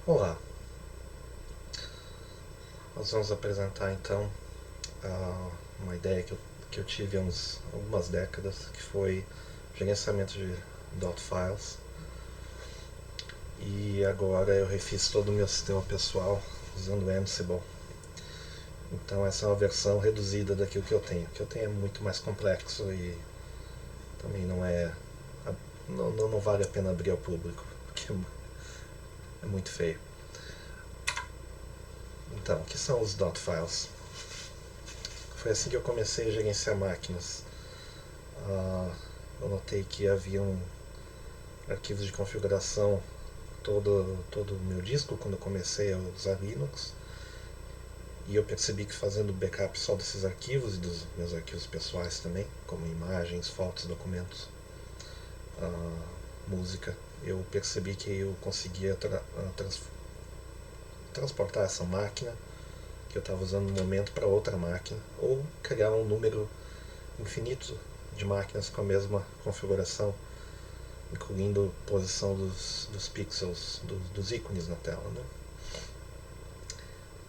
Olá, nós vamos apresentar então uma ideia que eu tive há algumas décadas, que foi gerenciamento de dot files, e agora eu refiz todo o meu sistema pessoal usando Ansible. Então essa é uma versão reduzida daquilo que eu tenho. O que eu tenho é muito mais complexo e também não vale a pena abrir ao público, porque é muito feio. Então, o que são os dot files? Foi assim que eu comecei a gerenciar máquinas. Ah, eu notei que haviam arquivos de configuração todo o meu disco quando eu comecei a usar Linux, e eu percebi que fazendo backup só desses arquivos e dos meus arquivos pessoais também, como imagens, fotos, documentos, música, eu percebi que eu conseguia transportar essa máquina que eu estava usando no momento para outra máquina, ou criar um número infinito de máquinas com a mesma configuração, incluindo posição dos pixels, dos ícones na tela, né?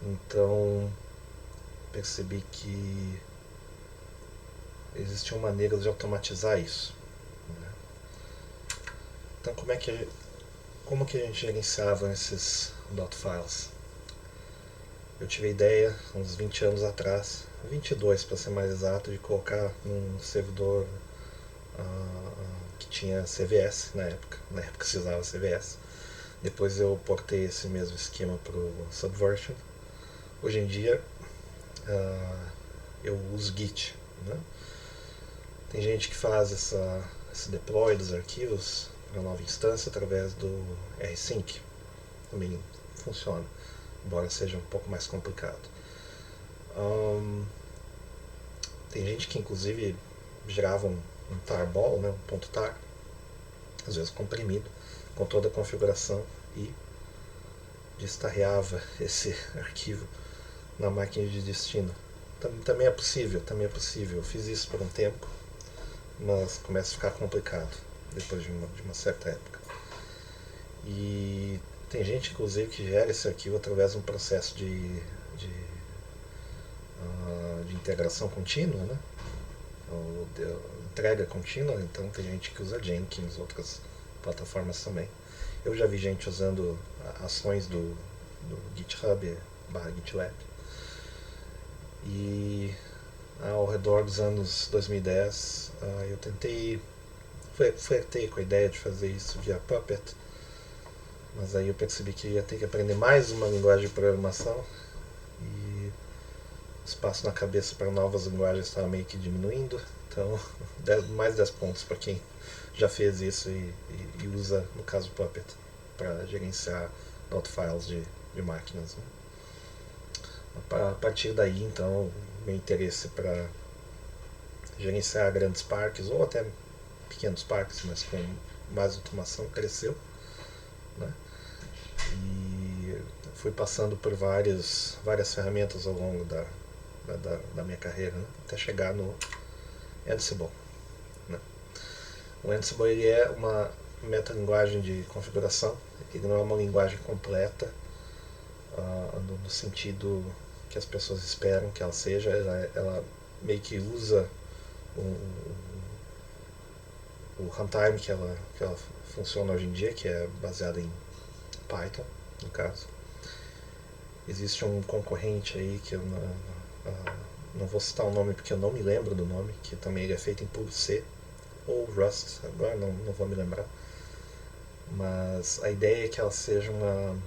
Então percebi que existiam maneiras de automatizar isso, né? Então como que a gente gerenciava esses dot files? Eu tive a ideia, uns 20 anos atrás, 22 para ser mais exato, de colocar num servidor que tinha CVS na época se usava CVS. Depois eu portei esse mesmo esquema para o Subversion. Hoje em dia eu uso Git, né? Tem gente que faz esse deploy dos arquivos para nova instância através do rsync. Também funciona, embora seja um pouco mais complicado. Tem gente que inclusive gerava um tarball, né, um ponto tar, às vezes comprimido, com toda a configuração, e destarreava esse arquivo na máquina de destino. Também é possível, também é possível. Eu fiz isso por um tempo, mas começa a ficar complicado depois de uma certa época. E tem gente, inclusive, que gera esse arquivo através de um processo de integração contínua, né? Ou de entrega contínua. Então tem gente que usa Jenkins, outras plataformas também. Eu já vi gente usando ações do GitHub barra GitLab. E ao redor dos anos 2010 eu flertei com a ideia de fazer isso via Puppet, mas aí eu percebi que ia ter que aprender mais uma linguagem de programação, e o espaço na cabeça para novas linguagens estava meio que diminuindo. Então, mais 10 pontos para quem já fez isso e usa, no caso, Puppet para gerenciar not files de máquinas, né? A partir daí, então, meu interesse para gerenciar grandes parques ou até pequenos parques, mas com mais automação, cresceu, né? E fui passando por várias ferramentas ao longo da minha carreira, né? Até chegar no Ansible, né? O Ansible ele é uma metalinguagem de configuração. Ele não é uma linguagem completa no sentido que as pessoas esperam que ela seja. Ela meio que usa o, o runtime que ela funciona hoje em dia, que é baseado em Python, no caso. Existe um concorrente aí que eu não vou citar o nome porque eu não me lembro do nome, que também ele é feito em puro C, ou Rust, agora não vou me lembrar. Mas a ideia é que ela seja uma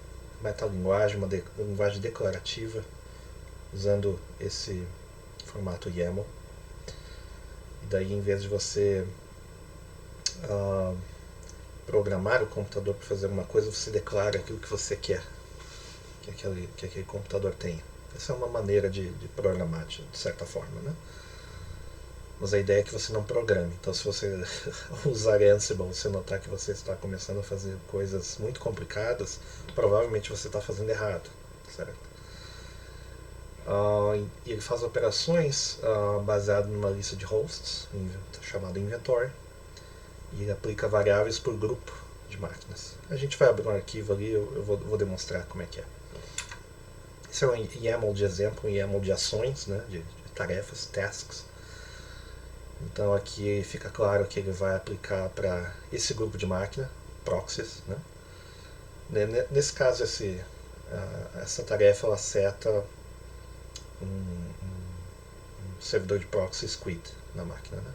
metalinguagem, uma linguagem declarativa, usando esse formato YAML. E daí, em vez de você programar o computador para fazer alguma coisa, você declara aquilo que você quer que aquele computador tenha. Essa é uma maneira de programar, de certa forma, né? Mas a ideia é que você não programe. Então, se você usar Ansible, você notar que você está começando a fazer coisas muito complicadas, provavelmente você está fazendo errado, certo? E ele faz operações baseado numa lista de hosts chamada inventory, e ele aplica variáveis por grupo de máquinas. A gente vai abrir um arquivo ali, eu vou demonstrar como é que é. Esse é um YAML de exemplo, um YAML de ações, né, de tarefas, tasks. Então aqui fica claro que ele vai aplicar para esse grupo de máquina, proxies, né. Nesse caso, essa tarefa ela seta um servidor de proxy squid na máquina, né?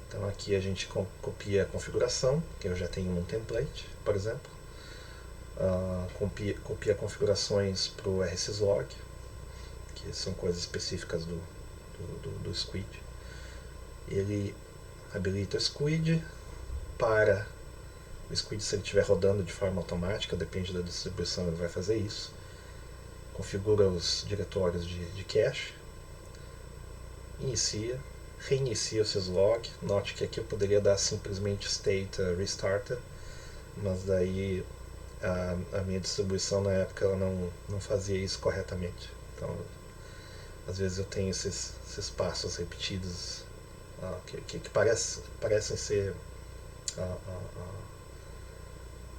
Então aqui a gente copia a configuração, que eu já tenho um template, por exemplo. Copia configurações para o rsyslog, que são coisas específicas do squid. Ele habilita o squid para o squid, se ele estiver rodando de forma automática, depende da distribuição, ele vai fazer isso. Configura os diretórios de cache, reinicia o syslog. Note que aqui eu poderia dar simplesmente state restarted, mas daí a minha distribuição na época ela não fazia isso corretamente. Então, às vezes eu tenho esses passos repetidos que parecem ser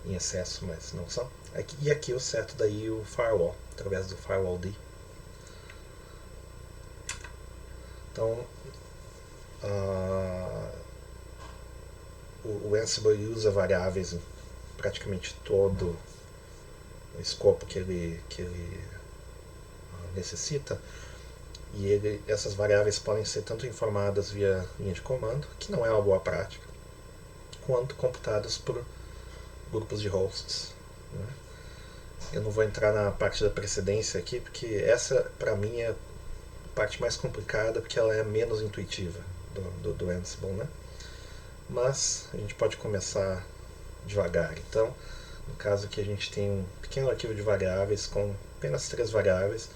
em excesso, mas não são. E aqui eu seto daí o firewall, através do firewall D. Então, o Ansible usa variáveis em praticamente todo o escopo que ele necessita, e essas variáveis podem ser tanto informadas via linha de comando, que não é uma boa prática, quanto computadas por grupos de hosts, né? Eu não vou entrar na parte da precedência aqui, porque essa para mim é a parte mais complicada, porque ela é menos intuitiva do Ansible, né? Mas a gente pode começar devagar. Então, no caso aqui a gente tem um pequeno arquivo de variáveis com apenas 3 variáveis,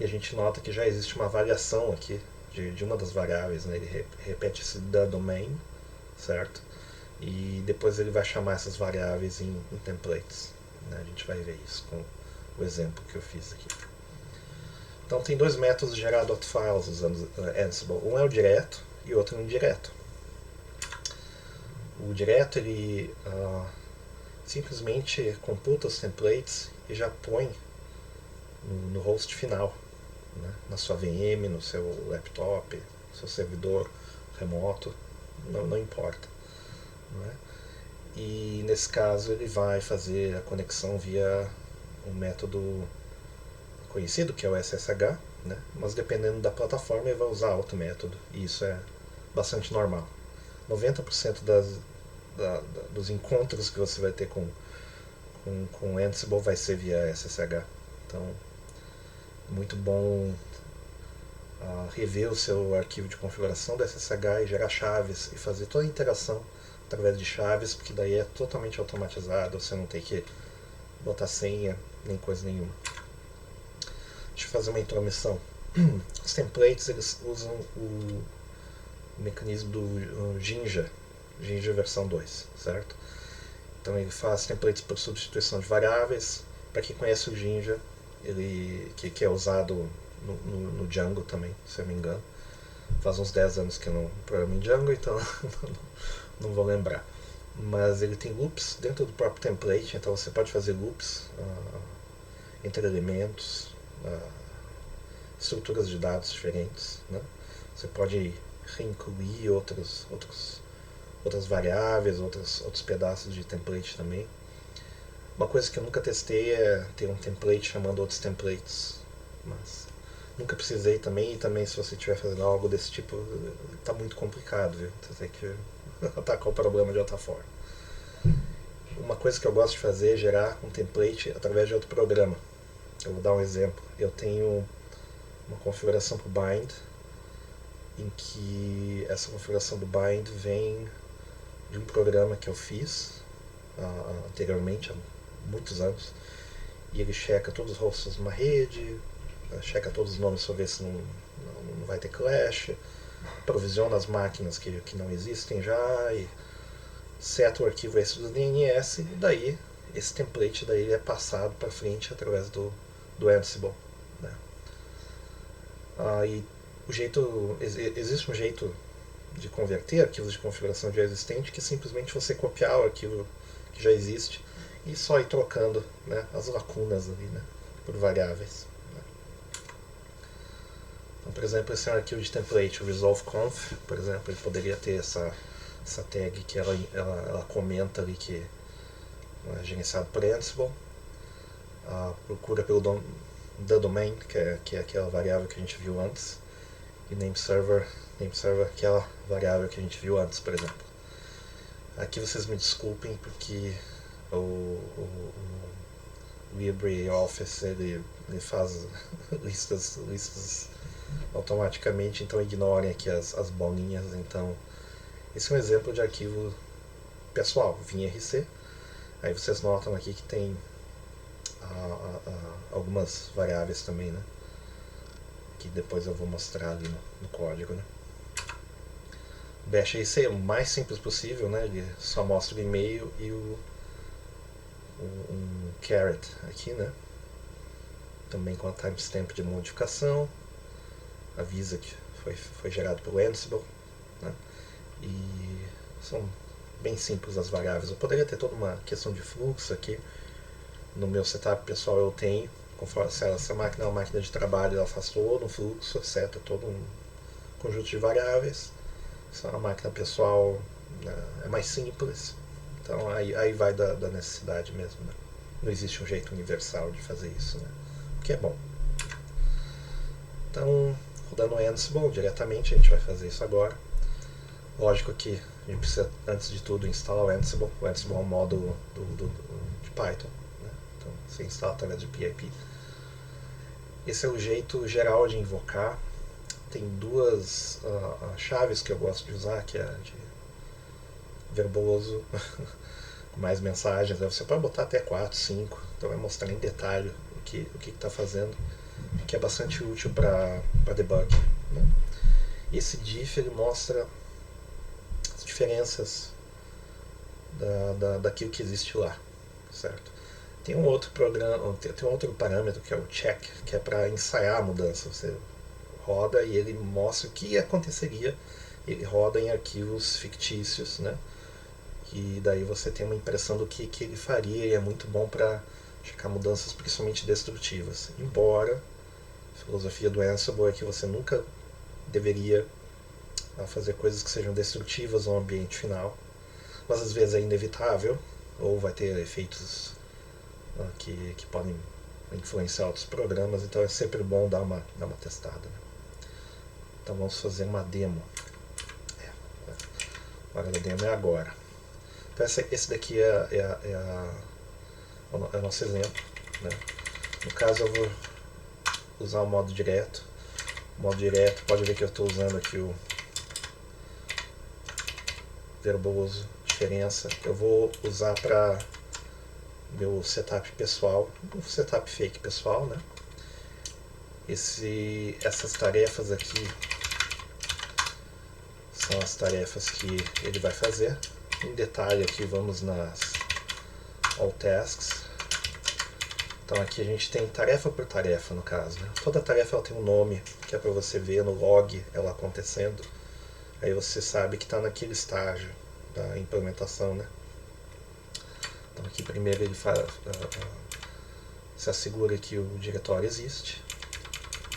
e a gente nota que já existe uma variação aqui de uma das variáveis, né? Ele repete esse the domain, certo? E depois ele vai chamar essas variáveis em templates, né? A gente vai ver isso com o exemplo que eu fiz aqui. Então tem dois métodos de gerar .files usando Ansible. Um é o direto e o outro é o indireto. O direto ele simplesmente computa os templates e já põe no host final, né? Na sua VM, no seu laptop, no seu servidor remoto, não importa, né? E nesse caso ele vai fazer a conexão via um método conhecido, que é o SSH, né? Mas dependendo da plataforma ele vai usar outro método, e isso é bastante normal. 90% dos encontros que você vai ter com Ansible vai ser via SSH. Então, muito bom rever o seu arquivo de configuração do SSH e gerar chaves e fazer toda a interação através de chaves, porque daí é totalmente automatizado, você não tem que botar senha nem coisa nenhuma. Deixa eu fazer uma intromissão. Os templates eles usam o mecanismo do Jinja versão 2, certo? Então ele faz templates por substituição de variáveis. Para quem conhece o Jinja, que é usado no Django também, se eu não me engano. Faz uns 10 anos que eu não programo em Django, então não vou lembrar. Mas ele tem loops dentro do próprio template, então você pode fazer loops entre elementos, estruturas de dados diferentes, né? Você pode reincluir outras variáveis, outros pedaços de template também. Uma coisa que eu nunca testei é ter um template chamando outros templates, mas nunca precisei também, e também se você estiver fazendo algo desse tipo, está muito complicado, viu? Você tem que atacar o problema de outra forma. Uma coisa que eu gosto de fazer é gerar um template através de outro programa. Eu vou dar um exemplo. Eu tenho uma configuração para o bind, em que essa configuração do bind vem de um programa que eu fiz anteriormente, há muitos anos, e ele checa todos os hosts numa rede, checa todos os nomes para ver se não vai ter clash, provisiona as máquinas que não existem já, e seta o arquivo esse do DNS, e daí esse template daí é passado para frente através do Ansible, né? E existe um jeito de converter arquivos de configuração já existente, que simplesmente você copiar o arquivo que já existe e só ir trocando, né, as lacunas ali, né, por variáveis. Né. Então, por exemplo, esse é um arquivo de template, o resolve.conf, por exemplo, ele poderia ter essa tag que ela comenta ali que é gerenciado por Ansible, procura pelo the domain, que é aquela variável que a gente viu antes, e nameserver, aquela variável que a gente viu antes, por exemplo. Aqui vocês me desculpem porque o LibreOffice ele faz listas automaticamente, então ignorem aqui as bolinhas. Então, esse é um exemplo de arquivo pessoal, WinRC. Aí vocês notam aqui que tem algumas variáveis também, né? Que depois eu vou mostrar ali no código, né? O Bash RC é o mais simples possível, né? Ele só mostra o e-mail e um caret aqui, né? Também com a timestamp de modificação, avisa que foi gerado pelo Ansible, né? E são bem simples as variáveis. Eu poderia ter toda uma questão de fluxo aqui. No meu setup pessoal eu tenho, conforme se essa máquina é uma máquina de trabalho, ela faz todo um fluxo, seta todo um conjunto de variáveis. Se é uma máquina pessoal, é mais simples. Então aí vai da necessidade mesmo, né? Não existe um jeito universal de fazer isso, né? O que é bom. Então, rodando o Ansible diretamente, a gente vai fazer isso agora. Lógico que a gente precisa, antes de tudo, instalar o Ansible. O Ansible é um módulo de Python, né? Então você instala através de PIP. Esse é o jeito geral de invocar. Tem duas chaves que eu gosto de usar, que é de verboso, mais mensagens. Você pode botar até 4, 5, então vai mostrar em detalhe o que está fazendo, que é bastante útil para debug, né? Esse diff ele mostra as diferenças daquilo que existe lá, certo? Tem um outro programa, tem um outro parâmetro que é o check, que é para ensaiar a mudança. Você roda e ele mostra o que aconteceria. Ele roda em arquivos fictícios, né? E daí você tem uma impressão do que ele faria, e é muito bom para checar mudanças principalmente destrutivas. Embora a filosofia do Ansible é que você nunca deveria fazer coisas que sejam destrutivas ao ambiente final, mas às vezes é inevitável, ou vai ter efeitos que podem influenciar outros programas, então é sempre bom dar uma testada, né? Então vamos fazer uma demo. A hora da demo é agora. Então esse daqui é o nosso exemplo, né? No caso eu vou usar o modo direto. O modo direto, pode ver que eu estou usando aqui o verboso, diferença. Eu vou usar para meu setup pessoal, um setup fake pessoal, né? Essas tarefas aqui são as tarefas que ele vai fazer. Em detalhe aqui vamos nas All Tasks. Então aqui a gente tem tarefa por tarefa no caso, né? Toda tarefa ela tem um nome, que é para você ver no log ela acontecendo. Aí você sabe que está naquele estágio da implementação, né? Então aqui primeiro ele se assegura que o diretório existe,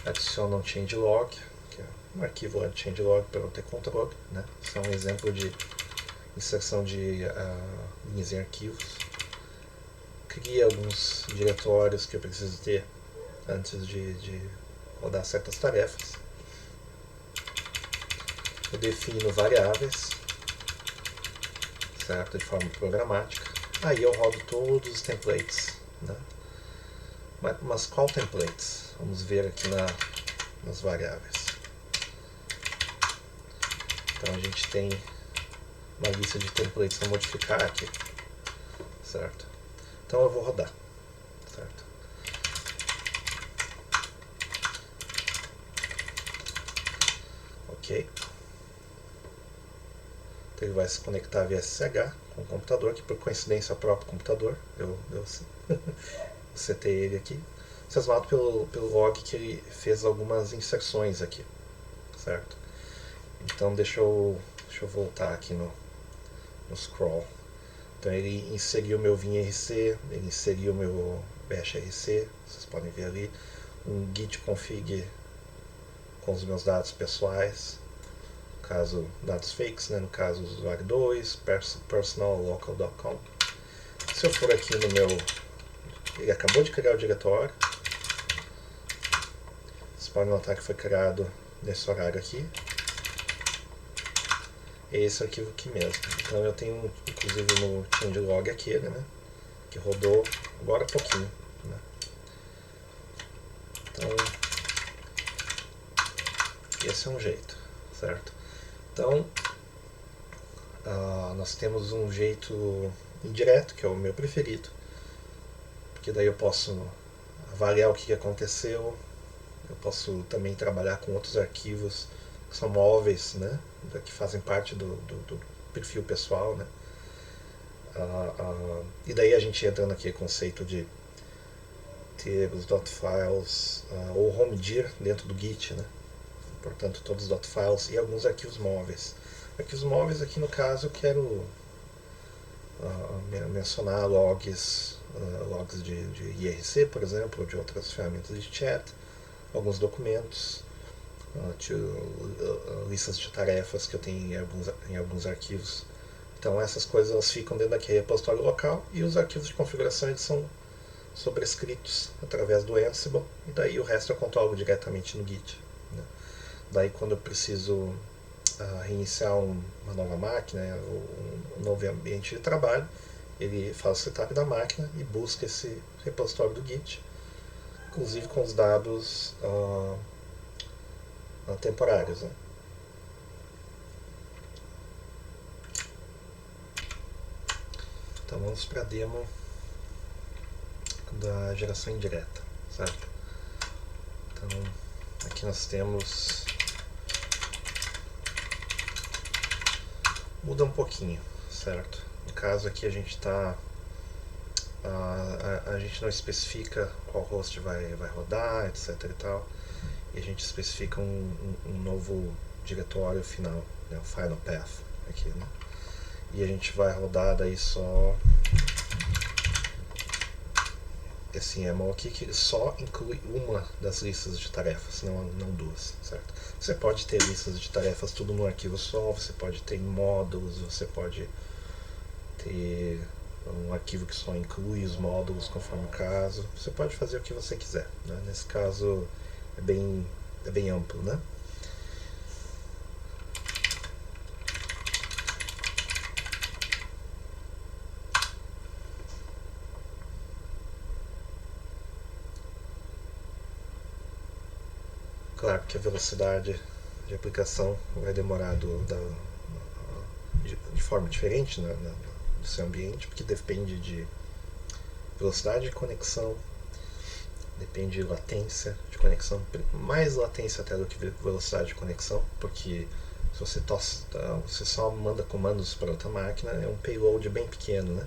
adiciona um changelog, que é um arquivo lá de changelog para não ter controle, né? Isso é um exemplo de inserção de linhas em arquivos. Cria alguns diretórios que eu preciso ter antes de rodar certas tarefas. Eu defino variáveis, certo, de forma programática. Aí eu rodo todos os templates, né? Mas qual templates? Vamos ver aqui nas variáveis. Então a gente tem uma lista de templates para modificar aqui, certo? Então eu vou rodar, certo? Ok. Então ele vai se conectar via SSH com o computador, que por coincidência é o próprio computador. Eu setei ele aqui. Vocês notam pelo log que ele fez algumas inserções aqui, certo? Então deixa eu voltar aqui no scroll. Então ele inseriu meu vim.rc, ele inseriu meu bash.rc, vocês podem ver ali, um git config com os meus dados pessoais, no caso dados fakes, né? No caso usuário 2, personallocal.com. Se eu for aqui no meu, ele acabou de criar o diretório, vocês podem notar que foi criado nesse horário aqui. É esse arquivo aqui mesmo. Então eu tenho, inclusive, no changelog aquele, né, que rodou agora há pouquinho, né. Então esse é um jeito, certo? Então nós temos um jeito indireto, que é o meu preferido, porque daí eu posso avaliar o que aconteceu, eu posso também trabalhar com outros arquivos que são móveis, né, que fazem parte do perfil pessoal, né. E daí a gente entra naquele conceito de ter os .files ou homedir dentro do Git, né. Portanto, todos os .files e alguns arquivos móveis. Arquivos móveis aqui no caso eu quero mencionar logs de IRC, por exemplo, ou de outras ferramentas de chat, alguns documentos, listas de tarefas que eu tenho em alguns arquivos. Então essas coisas elas ficam dentro daquele repositório local e os arquivos de configuração eles são sobrescritos através do Ansible, e daí o resto eu controlo diretamente no Git, né? Daí quando eu preciso reiniciar uma nova máquina, um novo ambiente de trabalho, ele faz o setup da máquina e busca esse repositório do Git, inclusive com os dados temporários, né? Então vamos para a demo da geração indireta, certo? Então aqui nós temos, muda um pouquinho, certo? No caso aqui a gente está, a gente não especifica qual host vai rodar, etc e tal, e a gente especifica um novo diretório final, né, o final path aqui, né? E a gente vai rodar daí só esse YAML aqui, que só inclui uma das listas de tarefas, não duas, certo? Você pode ter listas de tarefas tudo num arquivo só, você pode ter em módulos, você pode ter um arquivo que só inclui os módulos conforme o caso, você pode fazer o que você quiser, né? Nesse caso é bem amplo, né? Claro que a velocidade de aplicação vai demorar de forma diferente, né, do seu ambiente, porque depende de velocidade de conexão, depende de latência de conexão, mais latência até do que velocidade de conexão, porque se você só manda comandos para outra máquina, é um payload bem pequeno, né?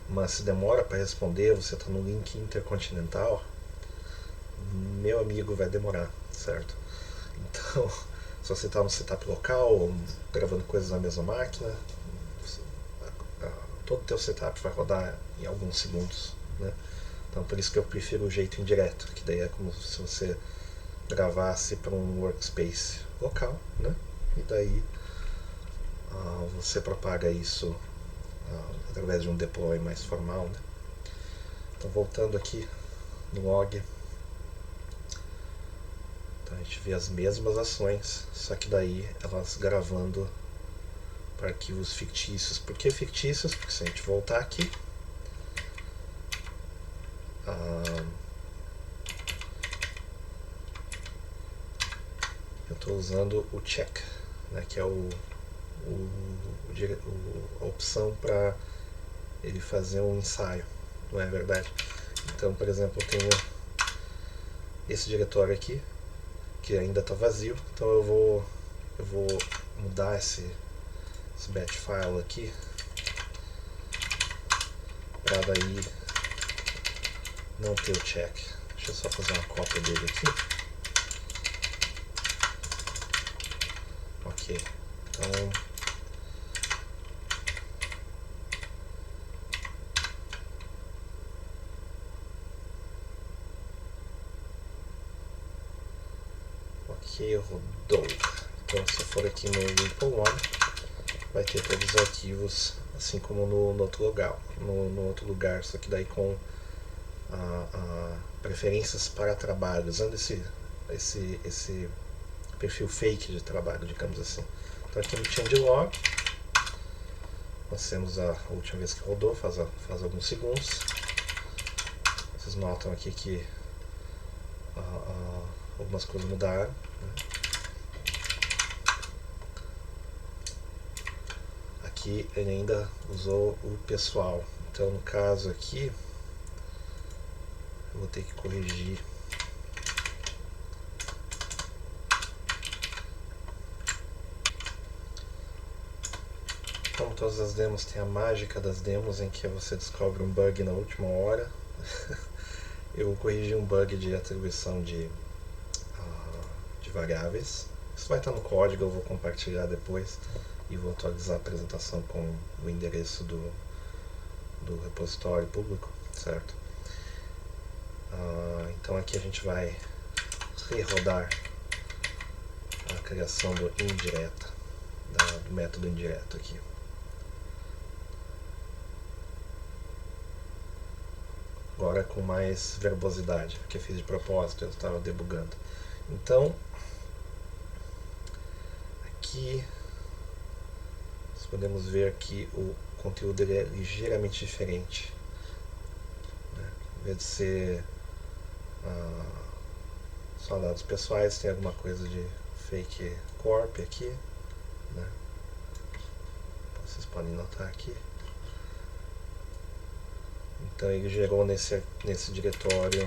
Mas se demora para responder, você está no link intercontinental, meu amigo, vai demorar, certo? Então, se você está no setup local, gravando coisas na mesma máquina, todo o teu setup vai rodar em alguns segundos, né? Então, por isso que eu prefiro o jeito indireto, que daí é como se você gravasse para um workspace local, né? E daí você propaga isso através de um deploy mais formal, né? Então, voltando aqui no log, então a gente vê as mesmas ações, só que daí elas gravando para arquivos fictícios. Por que fictícios? Porque se a gente voltar aqui, eu estou usando o check, né, que é a opção para ele fazer um ensaio, não é verdade? Então, por exemplo, eu tenho esse diretório aqui que ainda está vazio, então eu vou mudar esse batch file aqui para daí não ter o check. Deixa eu só fazer uma cópia dele aqui. Ok. Então, ok, rodou. Então, se eu for aqui no Ripple One, vai ter todos os arquivos, assim como no outro lugar, no outro lugar, só que daí com a preferências para trabalho, usando esse perfil fake de trabalho, digamos assim. Então aqui no changelog, nós temos a última vez que rodou, faz alguns segundos. Vocês notam aqui que algumas coisas mudaram, né? Aqui ele ainda usou o pessoal. Então no caso aqui, eu vou ter que corrigir. Como todas as demos, tem a mágica das demos em que você descobre um bug na última hora. Eu corrigi um bug de atribuição de variáveis. Isso vai estar no código, eu vou compartilhar depois e vou atualizar a apresentação com o endereço do repositório público, certo? Então aqui a gente vai rerodar a criação do indireta, do método indireto aqui. Agora com mais verbosidade, porque fiz de propósito, eu estava debugando. Então, aqui nós podemos ver que o conteúdo ele é ligeiramente diferente, né? Em vez de ser só dados pessoais, tem alguma coisa de fake corp aqui, né? Vocês podem notar aqui. Então ele gerou nesse diretório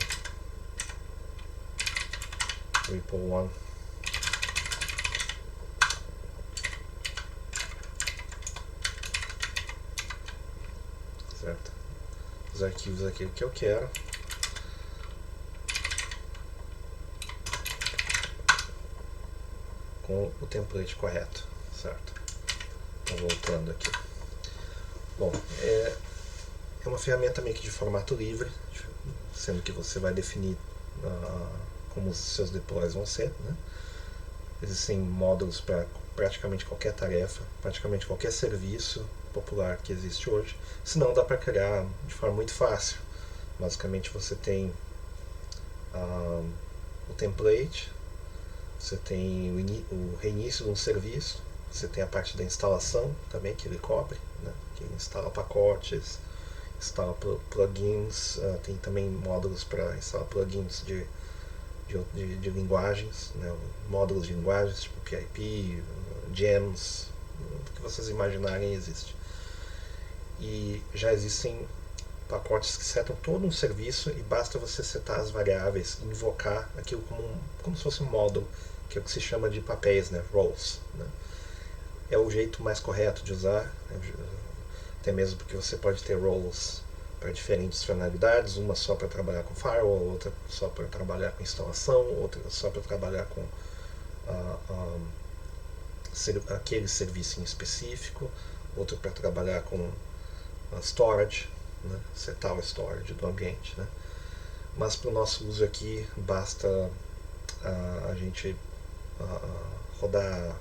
Ripple One. Certo? Os arquivos aqui que eu quero. Com o template correto, certo? Então voltando aqui. Bom, é uma ferramenta meio que de formato livre, sendo que você vai definir como os seus deploys vão ser, né? Existem módulos para praticamente qualquer tarefa, praticamente qualquer serviço popular que existe hoje. Se não, dá para criar de forma muito fácil. Basicamente você tem o template, você tem o reinício de um serviço, você tem a parte da instalação também que ele cobre, né? Que ele instala pacotes, instala plugins, tem também módulos para instalar plugins de linguagens, né? Módulos de linguagens tipo PIP, gems, o que vocês imaginarem existe. E já existem pacotes que setam todo um serviço e basta você setar as variáveis, invocar aquilo como se fosse um módulo, que é o que se chama de papéis, né? Roles, né? É o jeito mais correto de usar, até mesmo porque você pode ter roles para diferentes funcionalidades, uma só para trabalhar com firewall, outra só para trabalhar com instalação, outra só para trabalhar com aquele serviço em específico, outro para trabalhar com storage, né? Setar o storage do ambiente, né? Mas para o nosso uso aqui basta a gente rodar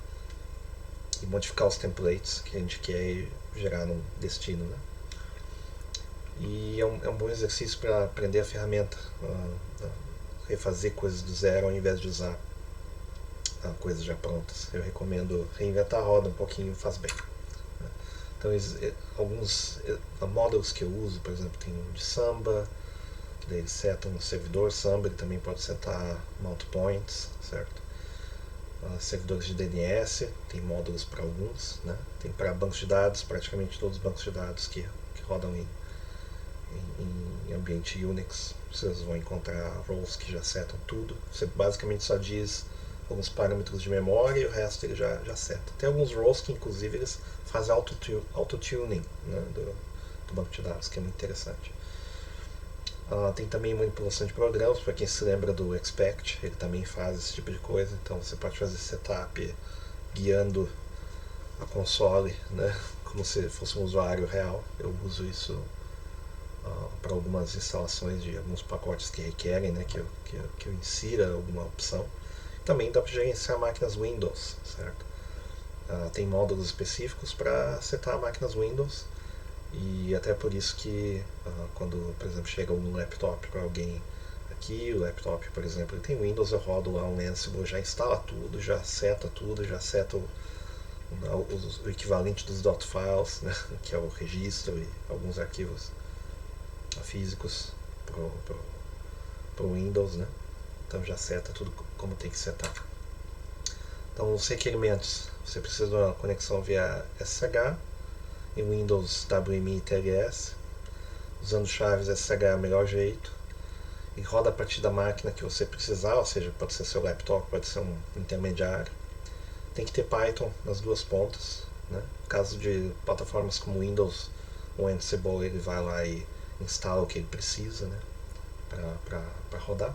e modificar os templates que a gente quer gerar no destino, né? E é um bom exercício para aprender a ferramenta, refazer coisas do zero ao invés de usar coisas já prontas. Eu recomendo reinventar a roda um pouquinho, faz bem, né? Então alguns módulos que eu uso, por exemplo, tem um de Samba, que daí ele seta no servidor Samba, ele também pode setar mount points, certo? Servidores de DNS, tem módulos para alguns, né? Tem para bancos de dados, praticamente todos os bancos de dados que rodam em ambiente Unix, vocês vão encontrar roles que já setam tudo. Você basicamente só diz alguns parâmetros de memória e o resto ele já seta. Tem alguns roles que inclusive eles fazem auto-tuning, né, do banco de dados, que é muito interessante. Tem também manipulação de programas, para quem se lembra do Expect, ele também faz esse tipo de coisa, então você pode fazer setup guiando a console, né, como se fosse um usuário real. Eu uso isso para algumas instalações de alguns pacotes que requerem, né, que eu insira alguma opção. Também dá para gerenciar máquinas Windows, certo? Tem módulos específicos para setar máquinas Windows, e até por isso que quando, por exemplo, chega um laptop para alguém aqui, o laptop, por exemplo, ele tem Windows, eu rodo lá um Ansible, já instala tudo, já seta tudo, já seta o equivalente dos .files, né, que é o registro e alguns arquivos físicos para o Windows, né? Então já seta tudo como tem que setar. Então os requerimentos, você precisa de uma conexão via SSH, em Windows WMI TLS, usando chaves SSH é o melhor jeito, e roda a partir da máquina que você precisar, ou seja, pode ser seu laptop, pode ser um intermediário. Tem que ter Python nas duas pontas, né? No caso de plataformas como Windows, o Ansible ele vai lá e instala o que ele precisa, né, para rodar,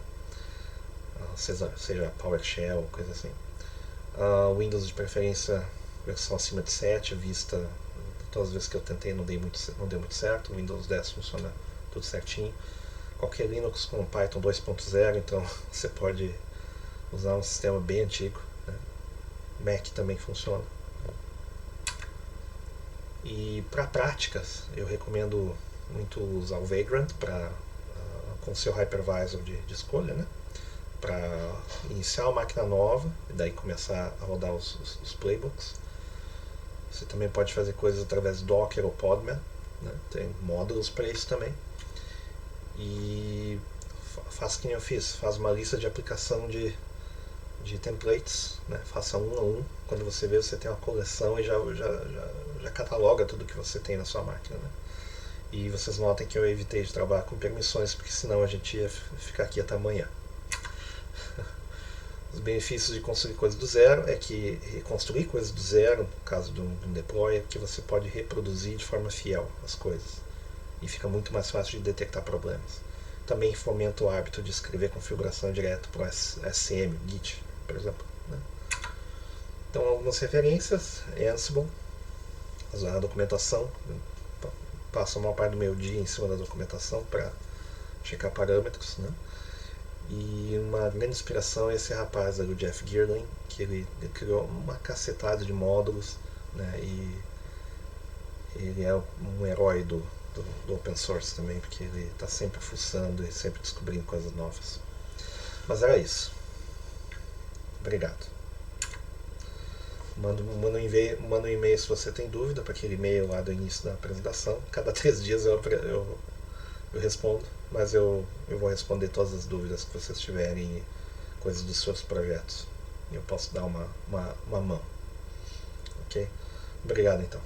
seja PowerShell, coisa assim. Windows de preferência versão acima de 7, vista todas as vezes que eu tentei não deu muito certo. O Windows 10 funciona tudo certinho. Qualquer Linux com Python 2.0, então você pode usar um sistema bem antigo, né? Mac também funciona. E para práticas, eu recomendo muito usar o Vagrant com seu hypervisor de escolha, né? Para iniciar uma máquina nova e daí começar a rodar os playbooks. Você também pode fazer coisas através do Docker ou Podman, né? Tem módulos para isso também. E faz que nem eu fiz, faz uma lista de aplicação de templates, né? Faça um a um. Quando você vê, você tem uma coleção e já cataloga tudo que você tem na sua máquina, né? E vocês notem que eu evitei de trabalhar com permissões, porque senão a gente ia ficar aqui até amanhã. Os benefícios de construir coisas do zero é que reconstruir coisas do zero, no caso de um deploy, é que você pode reproduzir de forma fiel as coisas e fica muito mais fácil de detectar problemas. Também fomenta o hábito de escrever configuração direto para o SM, Git, por exemplo, né? Então, algumas referências: Ansible, a documentação. Passo a maior parte do meu dia em cima da documentação para checar parâmetros, né? E uma grande inspiração é esse rapaz ali, o Jeff Geerling, que ele criou uma cacetada de módulos, né? E ele é um herói do open source também, porque ele está sempre fuçando e sempre descobrindo coisas novas. Mas era isso. Obrigado. Manda um e-mail se você tem dúvida, para aquele e-mail lá do início da apresentação. Cada 3 dias eu respondo, mas eu vou responder todas as dúvidas que vocês tiverem, coisas dos seus projetos. E eu posso dar uma mão. Ok? Obrigado então.